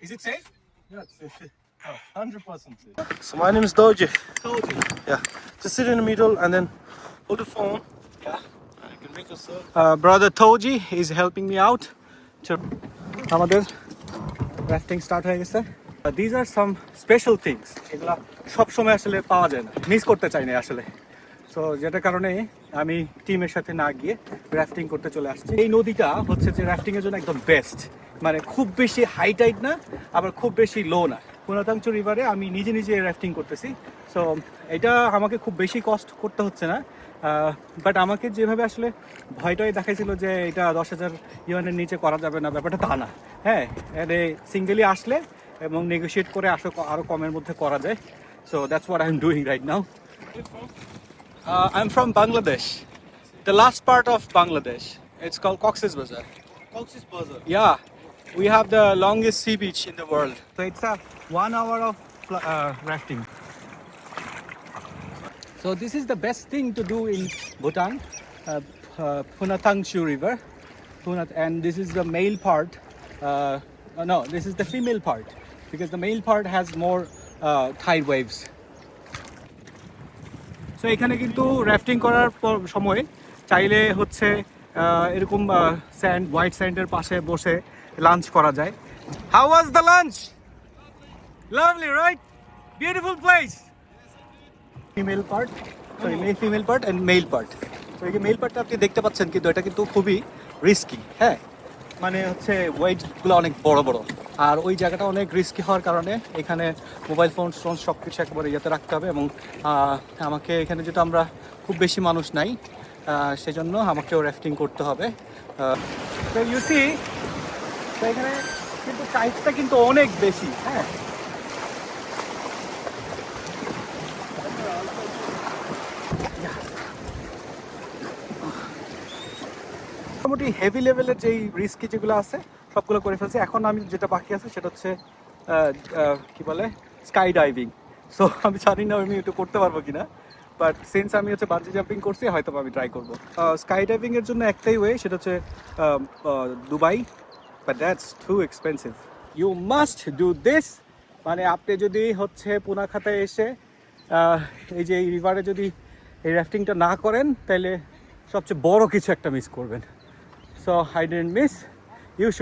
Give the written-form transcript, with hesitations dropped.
Is it safe? Yeah, it's 100% safe. So my name is Doji. Told you. Yeah, just sit in the middle and then hold the phone. Yeah. And you can make yourself. Brother Toji is helping me out. To আমাদের rafting start হয়ে গেছে। These are some special things. এগুলা সব সময় আসলে পাওয়া যায় না, মিস করতে চাই না আসলে। সো যেটার কারণে আমি টিমের সাথে না গিয়ে রাফটিং করতে চলে আসছি। এই নদীটা হচ্ছে যে রাফটিং এর জন্য একদম বেস্ট, মানে খুব বেশি হাই টাইড না, আবার খুব বেশি লো না। পুনাতাংচু রিভারে আমি নিজে নিজে রাফটিং করতেছি। সো এটা আমাকে খুব বেশি কষ্ট করতে হচ্ছে না, বাট আমাকে যেভাবে আসলে ভয়টাই দেখাইছিল যে এটা 10,000 ইউয়ানের নিচে করা যাবে না, ব্যাপারটা তা না। হ্যাঁ, এনে সিঙ্গেলি আসলে এবং নেগোশিয়েট করে আরও কমের মধ্যে করা যায়। So that's what I am doing right now. I'm from Bangladesh, the last part of Bangladesh. It's called Cox's Bazar. Cox's Bazar. Yeah, we have the longest sea beach in the world. So it's a 1 hour of rafting. So this is the best thing to do in Bhutan, Punatangchu River. And this is the male part. No, this is the female part because the male part has more tide waves. So এখানে কিন্তু rafting করার সময় চাইলে হচ্ছে এরকম sand, white স্যান্ডের পাশে বসে lunch করা যায়। How was the lunch? Lovely, right? Beautiful place. Female part, sorry female part and male part. তো এই যে মেল পার্টটা আপনি দেখতে পাচ্ছেন, কিন্তু এটা কিন্তু খুবই রিস্কি। হ্যাঁ, মানে হচ্ছে ওয়েটগুলো অনেক বড় বড়, আর ওই জায়গাটা অনেক রিস্কি হওয়ার কারণে এখানে মোবাইল ফোন সব কিছু একেবারে ইয়েতে রাখতে হবে। এবং আমাকে এখানে যেটা আমরা খুব বেশি মানুষ নাই, সেজন্য আমাকেও রাফটিং করতে হবে। তো ইউ সি, তো এখানে কিন্তু টাইটটা কিন্তু অনেক বেশি। হ্যাঁ, মোটামুটি হেভি লেভেলের যেই রিস্কি যেগুলো আছে সবগুলো করে ফেলছি। এখন আমি যেটা বাকি আছে সেটা হচ্ছে কি বলে, স্কাই ডাইভিং। সো আমি জানি না আমি একটু করতে পারবো কিনা, বাট সিন্স আমি হচ্ছে বাঞ্জি জাম্পিং করছি, হয়তো আমি ট্রাই করবো। স্কাই ডাইভিং এর জন্য একটাই ওয়ে, সেটা হচ্ছে Dubai, but that's too expensive. You must do this. মানে আপনি যদি হচ্ছে পুনাখাতায় এসে এই যে এই রিভারে যদি এই রাফটিংটা না করেন, তাহলে সবচেয়ে বড় কিছু একটা মিস করবেন। So I didn't miss. You should